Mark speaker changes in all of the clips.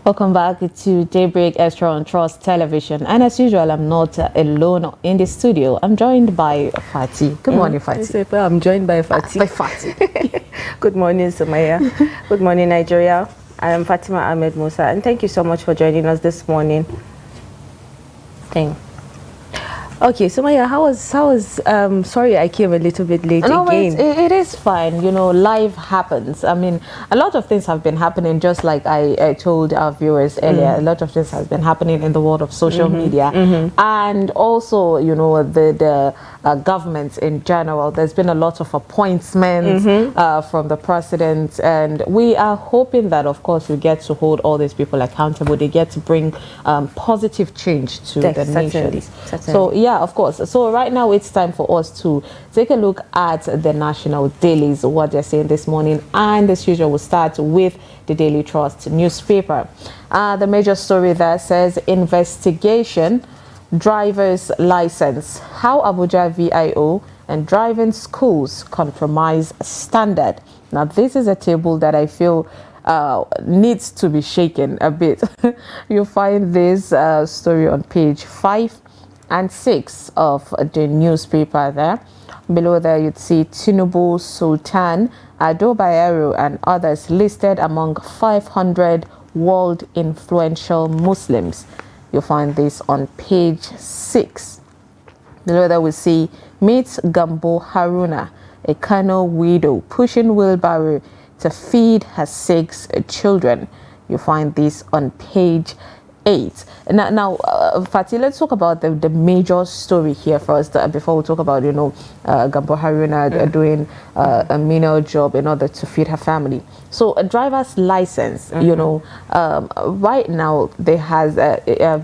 Speaker 1: Welcome back to Daybreak Extra on Trust Television. And as usual, I'm not alone in the studio. I'm joined by Fati. Good morning, Fati.
Speaker 2: I'm joined by Fati.
Speaker 1: By Fati.
Speaker 2: Good morning, Sumaya. Good morning, Nigeria. I am Fatima Ahmed Musa, and thank you so much for joining us this morning. Okay, Sumaya, how was sorry I came a little bit late again.
Speaker 1: It is fine. You know, life happens. I mean, a lot of things have been happening, just like I told our viewers earlier. A lot of things has been happening in the world of social media. And also, you know, the government in general. There's been a lot of appointments from the president, and we are hoping that, of course, we get to hold all these people accountable. They get to bring positive change to the nation. So, yeah, of course. So right now it's time for us to take a look at the national dailies, what they're saying this morning. And as usual, we'll start with the Daily Trust newspaper. The major story there says investigation, driver's license, how Abuja VIO and driving schools compromise standard. Now, this is a table that I feel needs to be shaken a bit. You'll find this story on page 5 and 6 of the newspaper there. Below there, you'd see Tinubu, Sultan, Ado Bayero, and others listed among 500 world influential Muslims. You'll find this on page 6. Below there, we see meets Gambo Haruna, a Kano widow, pushing wheelbarrow to feed her 6 children. You'll find this on page 8. Now, Fati, let's talk about the major story here first before we talk about, you know, Gambo Haruna doing a menial job in order to feed her family. So a driver's license, you know, right now there has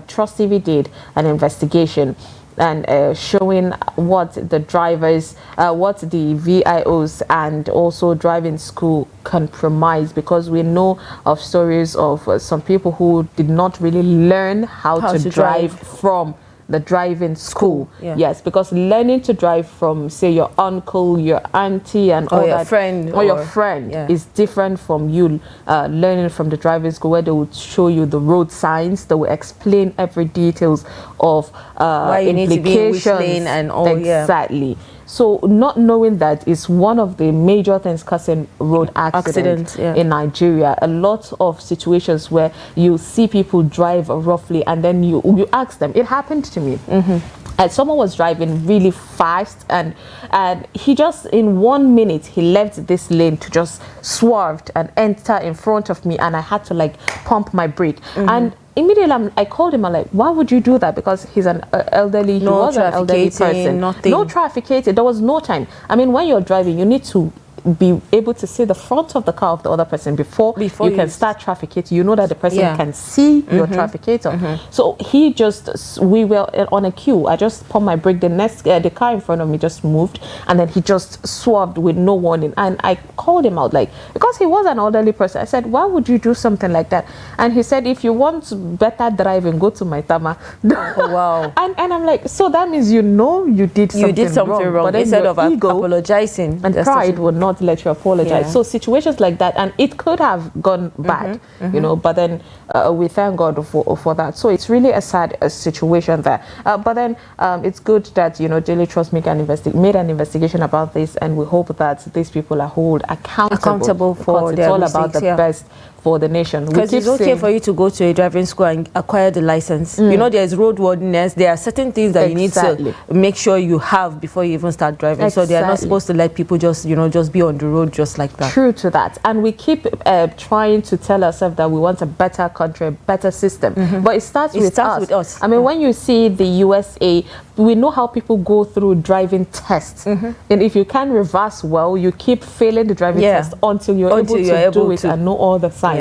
Speaker 1: Trust TV did an investigation and showing what the drivers, what the VIOs and also driving school compromise, because we know of stories of some people who did not really learn how to drive from the driving school. Yes, because learning to drive from, say, your uncle, your auntie, and all that, or your friend is different from you learning from the driving school, where they would show you the road signs, they will explain every details of
Speaker 2: why you need to be in which lane and all.
Speaker 1: Exactly. So not knowing that is one of the major things causing road accidents in Nigeria. A lot of situations where you see people drive roughly and then you ask them. It happened to me. And someone was driving really fast and he just in 1 minute he left this lane to just swerved and enter in front of me, and I had to like pump my brake. And immediately I called him. I'm like, why would you do that? Because he's an elderly, he was an elderly person. No trafficating. There was no time. I mean, when you're driving, you need to be able to see the front of the car of the other person before you can start trafficating. You know that the person can see your trafficator. So we were on a queue. I just pumped my brake. The car in front of me just moved, and then he just swerved with no warning. And I called him out, like, because he was an elderly person. I said, why would you do something like that? And he said, if you want better driving, go to my tama.
Speaker 2: Wow.
Speaker 1: And I'm like, so that means you know you did something wrong. But
Speaker 2: instead of apologizing,
Speaker 1: and pride would not let you apologize. So situations like that, and it could have gone bad, you know, but then we thank God for that. So it's really a sad situation there. But then it's good that, you know, Daily Trust made an investigation about this, and we hope that these people are held accountable for their mistakes. It's all about the best for the nation.
Speaker 2: Because it's okay for you to go to a driving school and acquire the license. You know, there's roadworthiness. There are certain things that you need to make sure you have before you even start driving. So they are not supposed to let people just, you know, just be on the road just like that.
Speaker 1: True to that. And we keep trying to tell ourselves that we want a better country, a better system. But it starts with us. I mean, when you see the USA, we know how people go through driving tests. And if you can reverse well, you keep failing the driving test until you're able to do it and know all the signs.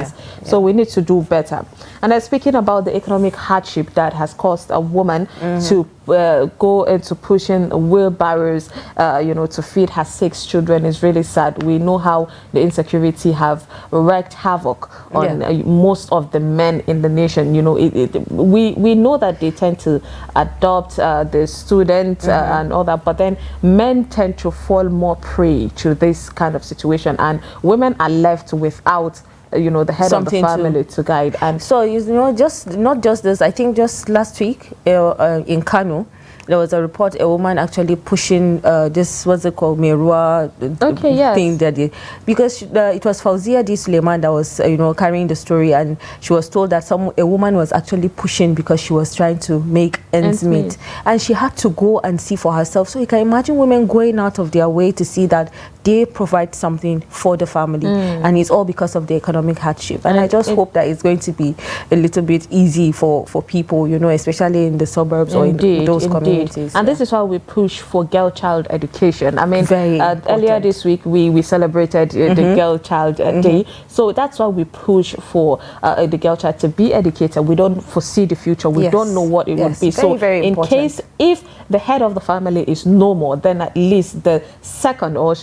Speaker 1: So we need to do better. And speaking about the economic hardship that has caused a woman to go into pushing wheelbarrows, you know, to feed her 6 children is really sad. We know how the insecurity have wreaked havoc on most of the men in the nation. You know, we know that they tend to adopt the students and all that, but then men tend to fall more prey to this kind of situation, and women are left without the head of the family to guide. And
Speaker 2: so, just not just this, I think just last week in Kano, there was a report, a woman actually pushing this, what's it called, Merua thing that they, because it was Fauzia D. Suleiman that was, carrying the story, and she was told that a woman was actually pushing because she was trying to make ends meet. And she had to go and see for herself. So you can imagine women going out of their way to see that they provide something for the family, and it's all because of the economic hardship. And I just hope that it's going to be a little bit easy for people, especially in the suburbs or in those communities.
Speaker 1: And this is why we push for girl-child education. I mean, earlier this week we celebrated the Girl-Child Day, so that's why we push for the girl child to be educated. We don't foresee the future. We don't know what it would be. So in case if the head of the family is no more, then at least the second, or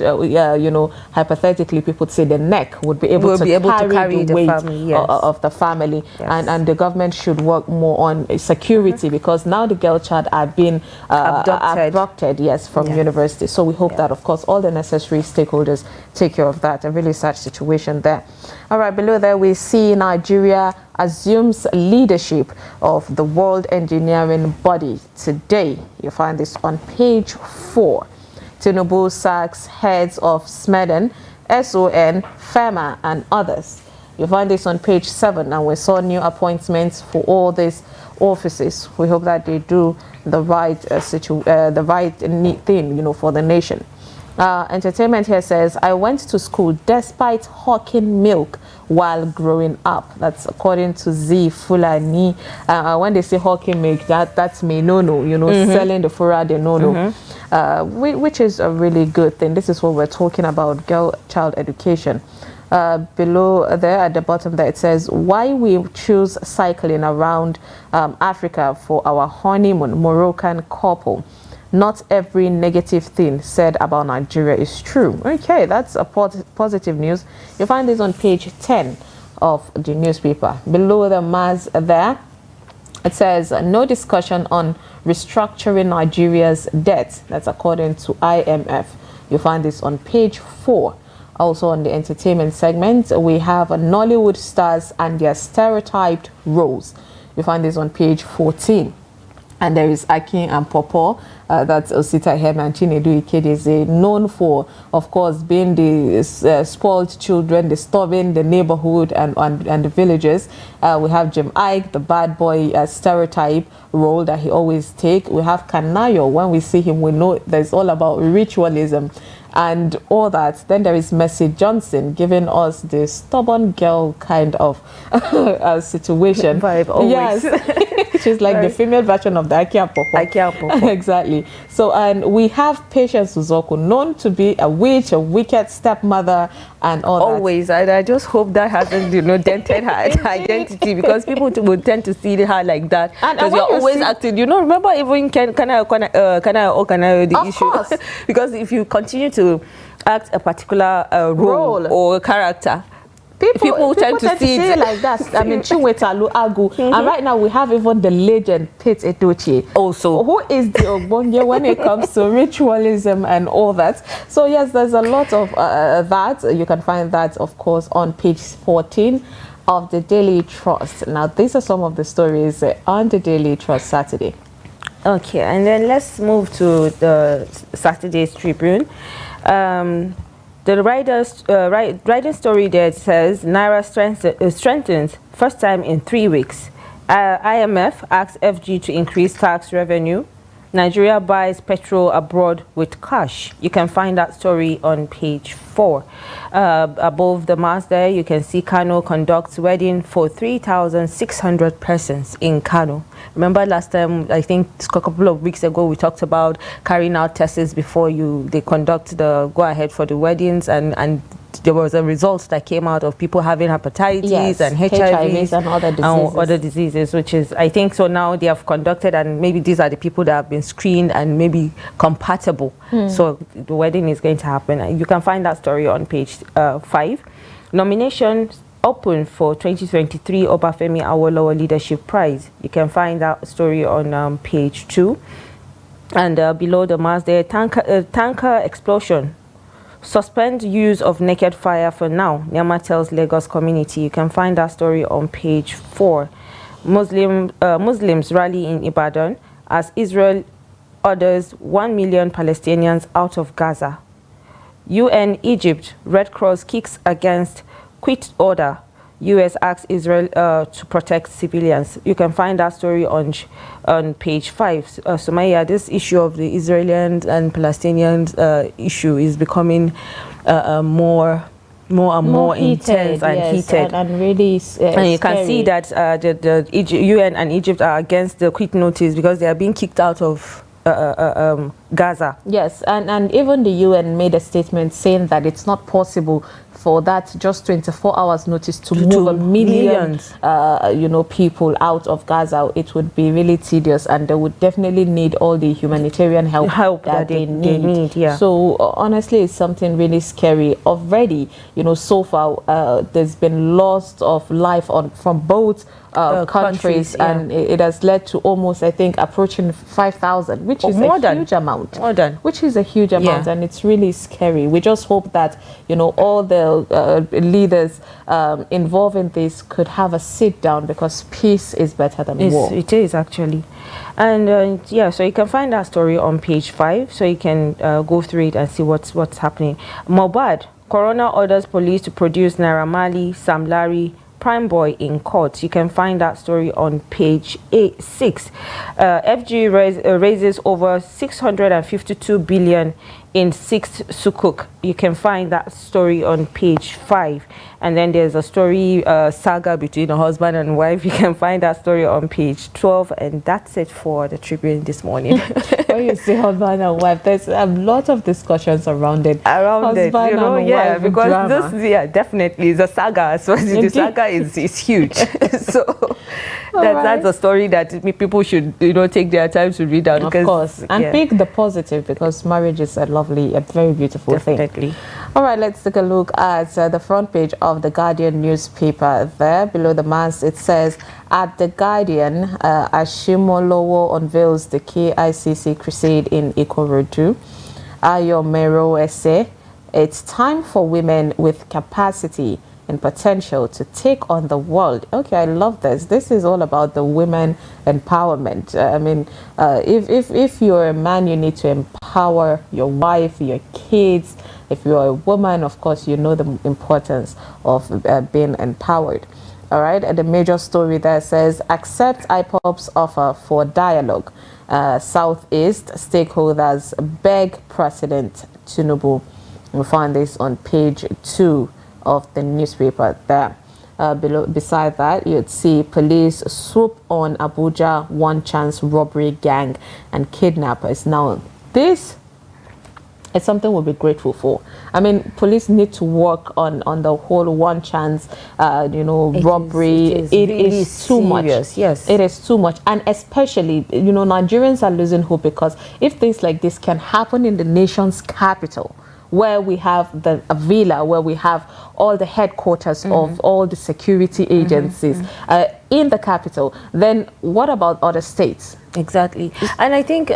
Speaker 1: hypothetically people say the neck, would be able to carry the weight of the family. And the government should work more on security, because now the girl child are being abducted, from university. So we hope that, of course, all the necessary stakeholders take care of that. A really sad situation there. All right, below there we see Nigeria assumes leadership of the World Engineering Body today. You find this on page 4. Tinubu sacks heads of SMEDEN, SON, FEMA, and others. You find this on page 7, and we saw new appointments for all these offices. We hope that they do the right thing, for the nation. Entertainment here says, I went to school despite hawking milk while growing up. That's according to Z Fulani. When they say hawking milk, that's me no, selling the fura de no, which is a really good thing. This is what we're talking about, girl-child education. Below there at the bottom there, it says, why we choose cycling around Africa for our honeymoon, Moroccan couple. Not every negative thing said about Nigeria is true. Okay, that's a positive news. You'll find this on page 10 of the newspaper. Below the Maz there, it says, no discussion on restructuring Nigeria's debt. That's according to IMF. You'll find this on page 4. Also on the entertainment segment, we have Nollywood stars and their stereotyped roles. You find this on page 14. And there is Akin and Popo, that's Osita Hem and Chinedu Ikedeze, known for, of course, being the spoiled children, disturbing the neighborhood and the villages. We have Jim Ike, the bad boy stereotype role that he always take. We have Kanayo. When we see him, we know that it's all about ritualism and all that. Then there is Mercy Johnson giving us the stubborn girl kind of situation.
Speaker 2: Vibe, always.
Speaker 1: Yes. She's like the female version of the Akia Popo. Exactly. So, and we have Patience Uzoku, known to be a witch, a wicked stepmother, and all
Speaker 2: always.
Speaker 1: that.
Speaker 2: I just hope that hasn't, dented her identity, because people would tend to see her like that. Because you're always acting. Remember even can I the issue?
Speaker 1: Course.
Speaker 2: Because if you continue to act a particular role or character, people tend to see it
Speaker 1: like that. I mean, Chinwetalu Agu. And right now we have even the legend Pete Edochie.
Speaker 2: Also,
Speaker 1: who is the Ogbonge when it comes to ritualism and all that. So yes, there's a lot of that. You can find that, of course, on page 14 of the Daily Trust. Now, these are some of the stories on the Daily Trust Saturday.
Speaker 2: Okay, and then let's move to the Saturday's Tribune. The writing story there says, Naira strengthens first time in 3 weeks. IMF asks FG to increase tax revenue. Nigeria buys petrol abroad with cash. You can find that story on page 4. Above the mast there, you can see Kano conducts wedding for 3,600 persons in Kano. Remember last time, I think a couple of weeks ago, we talked about carrying out tests before they conduct the go-ahead for the weddings, and there was a result that came out of people having hepatitis and HIVs
Speaker 1: and other diseases.
Speaker 2: Which is, I think, so now they have conducted, and maybe these are the people that have been screened and maybe compatible. So the wedding is going to happen. You can find that story on page 5. Nominations open for 2023 Obafemi Awolowo Leadership Prize. You can find that story on page 2. And below the mast there, tanker explosion Suspend use of naked fire for now, Nyama tells Lagos community. You can find that story on page 4. Muslims rally in Ibadan as Israel orders 1 million Palestinians out of Gaza. UN Egypt, Red Cross kicks against quit order. US asks Israel to protect civilians. You can find that story on page 5. Sumaya, this issue of the Israeli and Palestinians issue is becoming more intense and heated.
Speaker 1: And really
Speaker 2: and you can see that the UN and Egypt are against the quit notice because they are being kicked out of Gaza.
Speaker 1: Yes, and even the UN made a statement saying that it's not possible for that just 24 hours notice to move a million people out of Gaza. It would be really tedious, and they would definitely need all the humanitarian help that they need.
Speaker 2: Yeah.
Speaker 1: So honestly, it's something really scary already. So far there's been loss of life from both countries, and it has led to almost, I think, approaching 5,000, which is a huge amount. Which is a huge amount, and it's really scary. We just hope that all the leaders involved in this could have a sit down, because peace is better than war.
Speaker 2: It is actually. And so you can find that story on page 5, so you can go through it and see what's happening. Mobad, Coroner orders police to produce Naira Marley, Sam Larry, Prime Boy in court. You can find that story on page 6. FG raises over 652 billion in 6th Sukuk. You can find that story on page 5. And then there's a story saga between a husband and wife. You can find that story on page 12. And that's it for the Tribune this morning.
Speaker 1: When you say husband and wife, there's a lot of discussions around it.
Speaker 2: Because drama. This, definitely is a saga. So the saga is huge. So that's a story that people should take their time to read out.
Speaker 1: Of course, and pick the positive, because marriage is a very beautiful thing. All right, let's take a look at the front page of the Guardian newspaper. There below the mast, it says, at the Guardian, Ashimolowo unveils the KICC crusade in Ikorodu. Ayo Mero essay, it's time for women with capacity and potential to take on the world. Okay, I love this. This is all about the women empowerment. If you're a man, you need to empower your wife, your kids. If you're a woman, of course, you know the importance of being empowered. All right, and the major story there says, accept IPOB's offer for dialogue. Southeast stakeholders beg President Tinubu. We'll find this on page 2 of the newspaper there. Beside that, you'd see police swoop on Abuja one chance robbery gang and kidnappers. Now, this is something we'll be grateful for. Police need to work on the whole one chance, robbery. It is too much.
Speaker 2: Yes,
Speaker 1: it is too much, and especially, Nigerians are losing hope, because if things like this can happen in the nation's capital, where we have a villa, where we have all the headquarters of all the security agencies in the capital, then what about other states?
Speaker 2: Exactly. And I think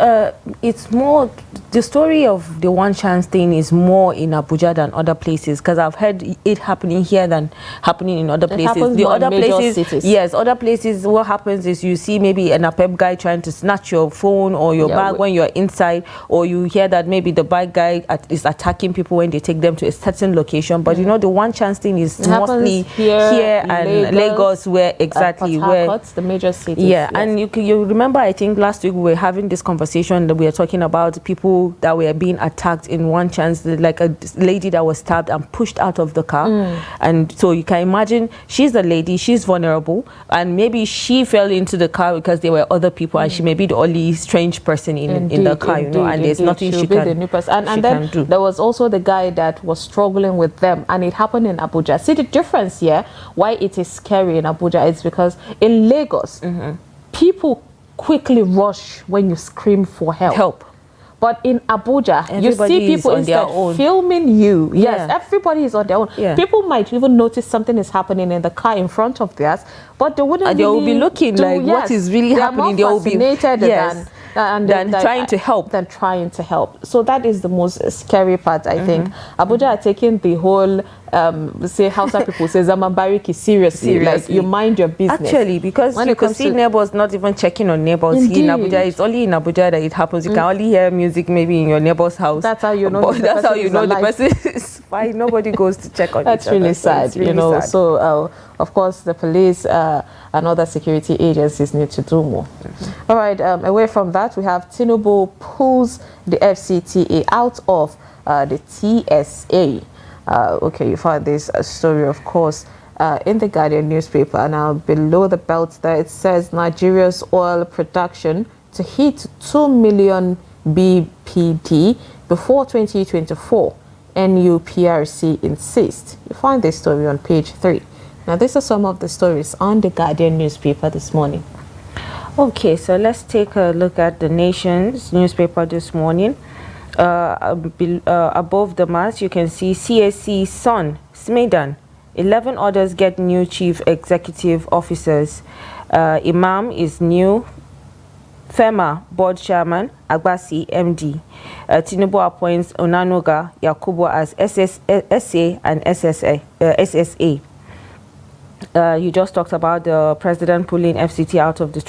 Speaker 2: it's more, the story of the one chance thing is more in Abuja than other places, because I've heard it happening here than happening in other places.
Speaker 1: The other places, cities.
Speaker 2: Yes, other places, what happens is you see maybe an APEP guy trying to snatch your phone or your bag when you're inside, or you hear that maybe the bike guy is attacking people when they take them to a certain location. But the one chance thing is mostly here and Lagos, where where
Speaker 1: the major cities.
Speaker 2: Yeah, and you remember, I think last week we were having this conversation that we were talking about people that were being attacked in one chance, like a lady that was stabbed and pushed out of the car. And so you can imagine, she's a lady, she's vulnerable, and maybe she fell into the car because there were other people, and she may be the only strange person in the car, and there's nothing she can do.
Speaker 1: And then there was also the guy that was struggling with them, and it happened in Abuja. See the difference here, why it is scary in Abuja is because in Lagos, people quickly rush when you scream for help. But in Abuja, everybody, you see people instead filming you. Yes, everybody is on their own. People might even notice something is happening in the car in front of theirs, but they wouldn't.
Speaker 2: They will be looking like what is really happening.
Speaker 1: They will be fascinated than
Speaker 2: than trying to help.
Speaker 1: So that is the most scary part, I think. Abuja are taking the whole say Hausa people say Zamabariki seriously. Like you mind your business.
Speaker 2: Actually, because when you could see neighbors not even checking on neighbors here in Abuja. It's only in Abuja that it happens. You can only hear music maybe in your neighbor's house.
Speaker 1: That's how you know.
Speaker 2: That's how you know the person is fine. Nobody goes to check on
Speaker 1: That's
Speaker 2: each other.
Speaker 1: really sad,
Speaker 2: Really sad.
Speaker 1: So of course the police and other security agencies need to do more. All right. Away from that, we have Tinubu pulls the FCTA out of the TSA. Okay, you find this story, of course, in the Guardian newspaper. Now, below the belt there, it says Nigeria's oil production to hit 2 million BPD before 2024. NUPRC insists. You find this story on page 3. Now, these are some of the stories on the Guardian newspaper this morning.
Speaker 2: Okay, so let's take a look at the Nation's newspaper this morning. Above the mass, you can see CSC Son, Smedan. 11 others get new chief executive officers. Imam is new. FEMA board chairman, Agbasi MD. Tinubu appoints Onanuga Yakubu as SA and SSA. You just talked about the president pulling FCT out of the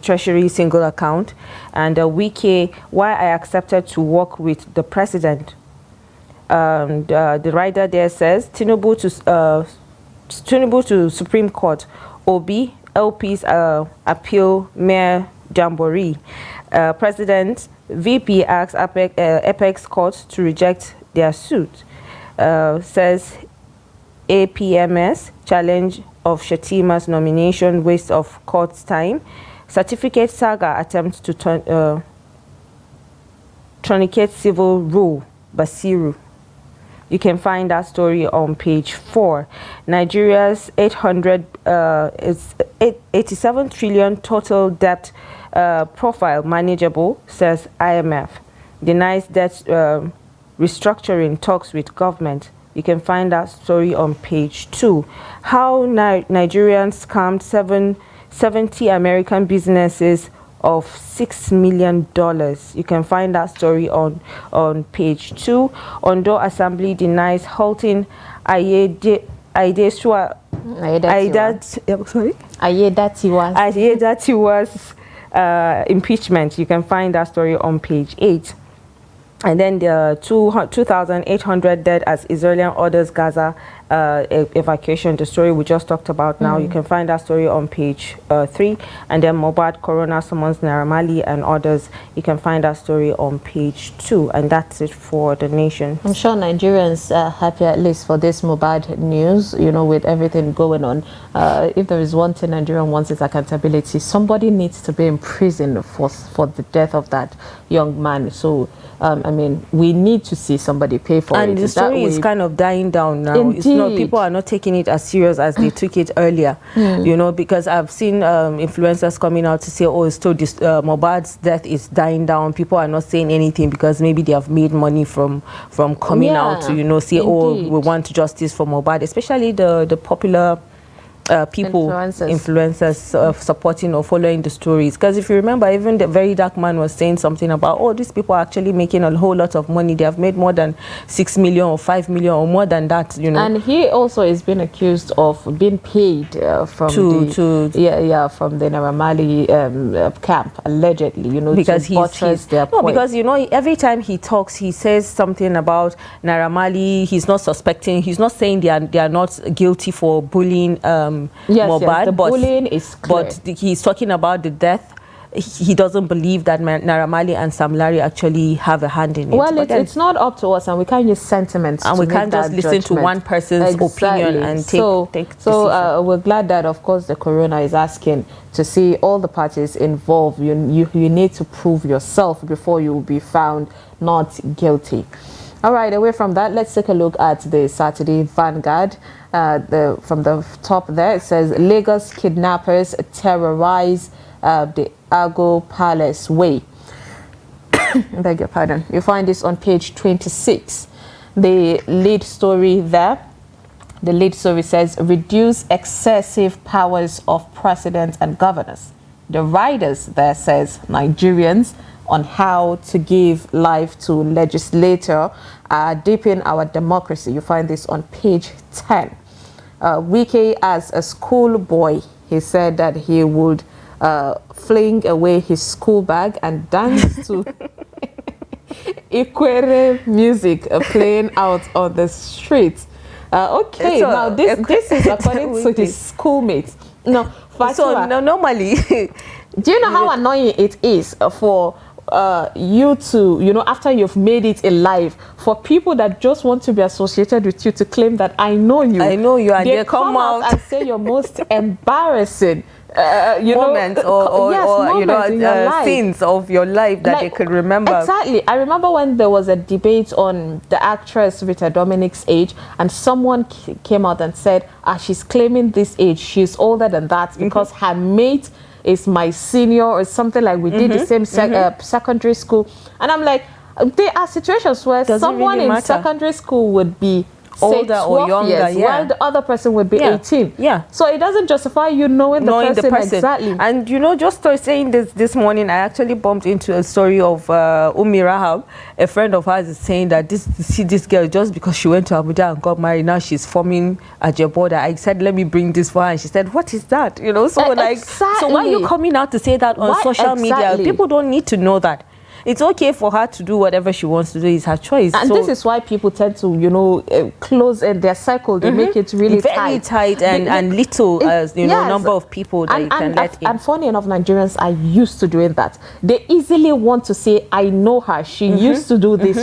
Speaker 2: treasury single account, and Wike, why I accepted to work with the president. The writer there says Tinubu to Supreme Court, Obi LP's appeal Mayor Jamboree. President VP asks Apex Court to reject their suit. Says APMS challenge of Shetima's nomination waste of court's time. Certificate saga attempts to truncate civil rule. Basiru. You can find that story on page 4. Nigeria's 87 trillion total debt profile manageable, says IMF. Denies debt restructuring talks with government. You can find that story on page 2. How Nigerians scammed 70 American businesses of $6 million. You can find that story on page 2. Ondo Assembly denies halting Ayedatiwa's impeachment. You can find that story on page 8. And then the 2,800 dead as Israeli orders Gaza evacuation, the story we just talked about now. You can find that story on page 3. And then Mohbad Corona summons Naira Marley and others. You can find that story on page 2. And that's it for the Nation.
Speaker 1: I'm sure Nigerians are happy at least for this Mohbad news, you know, with everything going on. If there is one thing Nigerian wants, is accountability. Somebody needs to be in prison for the death of that young man. So I mean, we need to see somebody pay for it.
Speaker 2: And the story is kind of dying down now.
Speaker 1: Indeed.
Speaker 2: It's not, people are not taking it as serious as they took it earlier. You know, because I've seen influencers coming out to say, oh, it's still this, Mohbad's death is dying down. People are not saying anything because maybe they have made money from coming out to, you know, say, indeed, oh, we want justice for Mohbad, especially the popular people, influencers supporting or following the stories. Because if you remember, even the Very Dark Man was saying something about, oh, these people are actually making a whole lot of money. They have made more than 6 million or 5 million or more than that, you know. And he also is being accused of being paid from the Naira Marley camp, allegedly, you know, because because, you know, every time he talks, he says something about Naira Marley. He's not suspecting, he's not saying they are not guilty for bullying Mohbad,
Speaker 1: the bullying is clear.
Speaker 2: But he's talking about the death. He doesn't believe that Naira Marley and Sam Larry actually have a hand in it.
Speaker 1: Well, it's not up to us, and we can't use sentiments
Speaker 2: and we can't just listen to one person's opinion and take so
Speaker 1: we're glad that, of course, the coroner is asking to see all the parties involved. You need to prove yourself before you will be found not guilty. All right, away from that, let's take a look at the Saturday Vanguard. From the top there, it says Lagos kidnappers terrorize the Ago Palace Way. Beg your pardon. You find this on page 26. The lead story there. The lead story says reduce excessive powers of president and governors. the riders there says Nigerians on how to give life to legislator, deepen our democracy. You find this on page 10. Wike, as a schoolboy, he said that he would fling away his school bag and dance to Ikwere music playing out on the streets. Okay, so, now this is according to his schoolmates. No,
Speaker 2: so normally,
Speaker 1: do you know how annoying it is for you to, you know, after you've made it in life, for people that just want to be associated with you to claim that I know you,
Speaker 2: and
Speaker 1: they come out and say your most embarrassing
Speaker 2: moments scenes of your life that they could remember.
Speaker 1: Exactly. I remember when there was a debate on the actress Rita Dominique's age, and someone came out and said, she's claiming this age, she's older than that because her mate is my senior or something, like we did the same secondary school. And I'm like, there are situations where someone in secondary school would be older or younger, while the other person would be 18. So it doesn't justify you knowing the person exactly.
Speaker 2: And you know, just saying this morning, I actually bumped into a story of Rahab. A friend of hers is saying that this girl, just because she went to Abuja and got married, now she's forming at your border. I said, let me bring this for her, and she said, what is that? You know, so like, so why are you coming out to say that on social media? People don't need to know that. It's okay for her to do whatever she wants to do. It's her choice.
Speaker 1: And this is why people tend to, you know, close their cycle. They make it really
Speaker 2: very tight and little, number of people that you can let in.
Speaker 1: And funny enough, Nigerians are used to doing that. They easily want to say, I know her. She used to do this.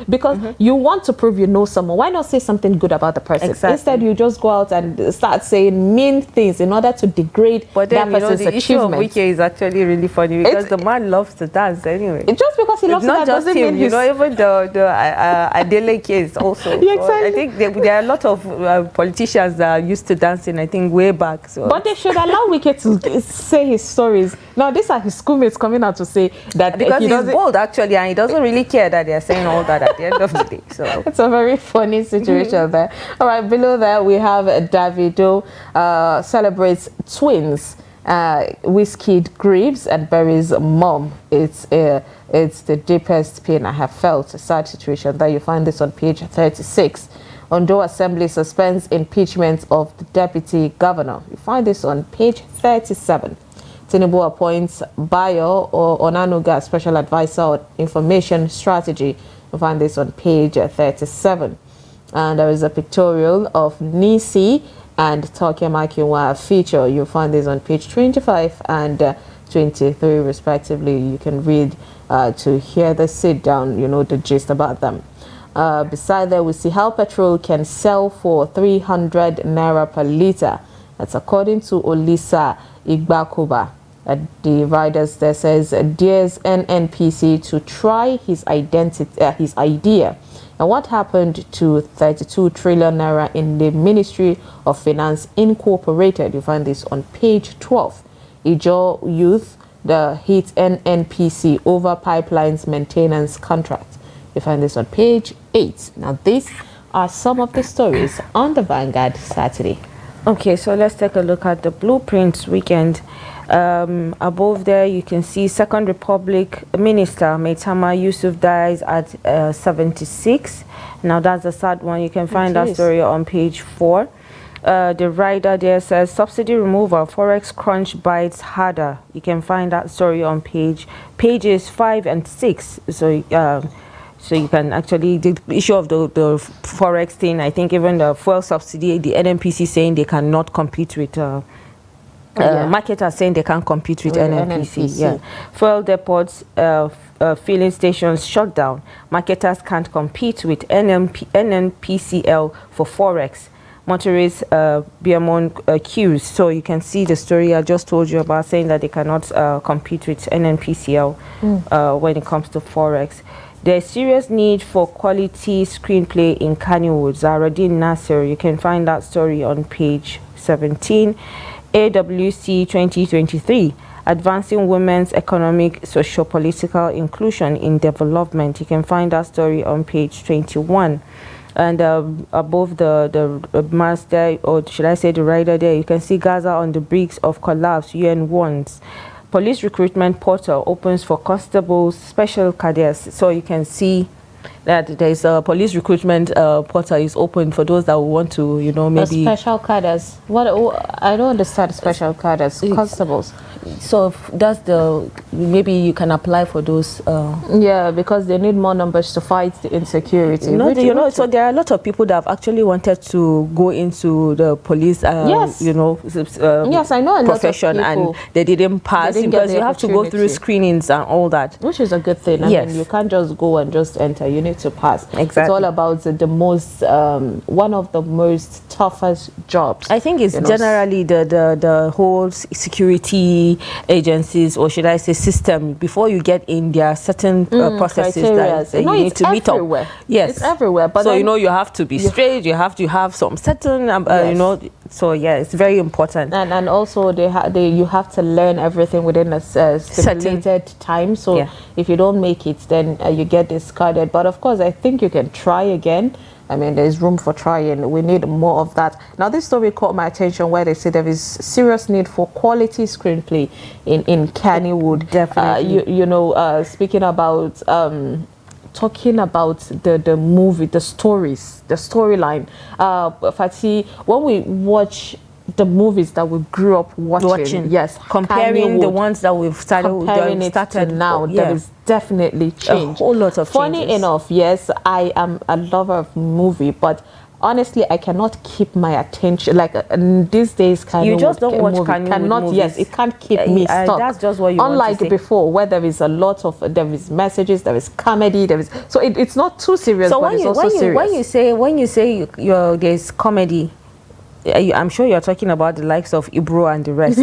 Speaker 1: Because you want to prove you know someone. Why not say something good about the person? Instead, you just go out and start saying mean things in order to degrade that person's achievement. The issue of
Speaker 2: Wike is actually really funny because the man loves to dance anyway.
Speaker 1: Just because he loves
Speaker 2: that doesn't mean you know, even the Adele case also. I think there are a lot of politicians that are used to dancing, I think, way back. So.
Speaker 1: But they should allow Wike to say his stories. Now, these are his schoolmates coming out to say that
Speaker 2: because he's bold, actually, and he doesn't really care that they're saying all that at the end of the day. So
Speaker 1: it's a very funny situation there. All right, below that, we have Davido celebrates twins. Wizkid grieves and buries mom. It's the deepest pain I have felt. A sad situation. That you find this on page 36. Ondo Assembly suspends impeachment of the deputy governor. You find this on page 37. Tinubu appoints VIO or Onanuga special advisor on information strategy. You find this on page 37. And there is a pictorial of Nisi and Toke Makiwa feature. You'll find this on page 25 and 23 respectively. You can read to hear the sit down, you know, the gist about them. Beside that, we see how petrol can sell for 300 naira per litre. That's according to Olisa Igbakuba. The riders there says dares NNPC to try his idea. And what happened to 32 trillion naira in the Ministry of Finance Incorporated? You find this on page 12. Ijo youth, the hit NNPC over pipelines maintenance contract. You find this on page 8. Now, these are some of the stories on the Vanguard Saturday.
Speaker 2: Okay, so let's take a look at the Blueprints weekend. Above there, you can see Second Republic Minister Maitama Yusuf dies at 76. Now, that's a sad one. You can find that story on page 4. The rider there says subsidy removal, Forex crunch bites harder. You can find that story on pages 5 and 6. So you can actually, the issue of the Forex thing, I think even the fuel subsidy, the NNPC saying they cannot compete with, marketers saying they can't compete with NNPC. Yeah. Fuel depots, filling stations shut down. Marketers can't compete with NNPCL for Forex. Motorists, Beamon queues. So you can see the story I just told you about, saying that they cannot compete with NNPCL when it comes to Forex. There's serious need for quality screenplay in Kannywood. Zaradin Nasser, you can find that story on page 17. AWC 2023, Advancing Women's Economic Socio-Political Inclusion in Development. You can find that story on page 21. And above the master, or should I say the rider there, you can see Gaza on the brink of collapse, UN warns. police recruitment portal opens for constables, special cadets. So you can see that there's a police recruitment portal is open for those that want to, you know, maybe
Speaker 1: special cadets. What I don't understand special cadets, constables.
Speaker 2: So that's the maybe you can apply for those.
Speaker 1: Yeah, because they need more numbers to fight the insecurity.
Speaker 2: So there are a lot of people that have actually wanted to go into the police.
Speaker 1: Yes.
Speaker 2: You know.
Speaker 1: Yes, I know a
Speaker 2: profession,
Speaker 1: lot of people,
Speaker 2: and they didn't pass because you have to go through screenings and all that,
Speaker 1: which is a good thing.
Speaker 2: Yes.
Speaker 1: I mean, you can't just go and just enter. You need to pass.
Speaker 2: Exactly.
Speaker 1: It's all about the most one of the most toughest jobs.
Speaker 2: I think it's generally the whole security agencies, or should I say system, before you get in, there are certain processes that you need to meet up. Yes,
Speaker 1: it's everywhere. But
Speaker 2: so you have to be straight. You have to have some certain
Speaker 1: yes.
Speaker 2: So yeah, it's very important.
Speaker 1: And also you have to learn everything within a stipulated time. So if you don't make it, then you get discarded. But of course, I think you can try again. I mean, there's room for trying. We need more of that. Now, this story caught my attention where they say there is serious need for quality screenplay in Kannywood.
Speaker 2: Definitely.
Speaker 1: Speaking about talking about the movie, the stories, the storyline. Fati, when we watch the movies that we grew up watching, yes,
Speaker 2: comparing the ones that we've started
Speaker 1: now, there is definitely change.
Speaker 2: A whole lot of
Speaker 1: Funny
Speaker 2: changes.
Speaker 1: enough, yes, I am a lover of movie, but honestly, I cannot keep my attention. Like these days,
Speaker 2: you just don't watch movies.
Speaker 1: Yes, it can't keep me stuck.
Speaker 2: That's just what you
Speaker 1: Unlike
Speaker 2: want to say.
Speaker 1: before, where there is a lot of there is messages, there is comedy, so it's not too serious,
Speaker 2: so
Speaker 1: but it's also serious.
Speaker 2: When you say there's comedy, I'm sure you're talking about the likes of Ibro and the rest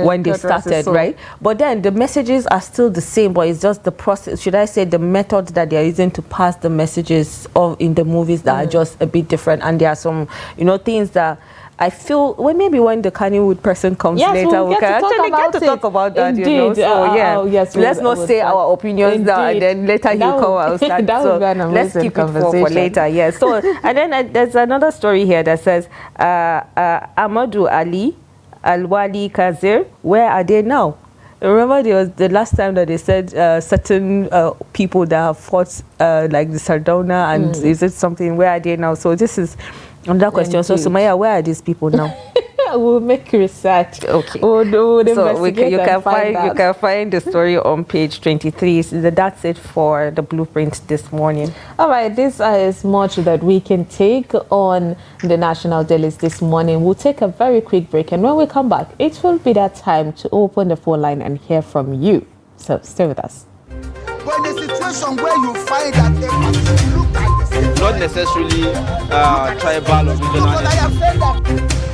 Speaker 2: when they started, right? But then the messages are still the same, but it's just the process, should I say, the method that they're using to pass the messages in the movies that are just a bit different. And there are some, things that I feel maybe when the Kannywood person comes later, we can actually get to talk about that.
Speaker 1: Indeed.
Speaker 2: So let's not say our opinions now, and then later you come out. Let's keep it for later. Yes. So and then there's another story here that says Amadou Ali Al-Wali Kazir, where are they now? Remember, there was the last time that they said certain people that have fought like the Sardauna, and is it something? Where are they now? So this is another question. So Sumaya, where are these people now?
Speaker 1: We'll make research.
Speaker 2: Okay.
Speaker 1: We'll
Speaker 2: so you can find the story on page 23. So that's it for the blueprint this morning.
Speaker 1: All right, this is much that we can take on the national dailies this morning. We'll take a very quick break, and when we come back, it will be that time to open the phone line and hear from you. So stay with us.
Speaker 3: When the situation where you find that they look like the same,
Speaker 4: not necessarily tribal or regional.
Speaker 3: I have said that.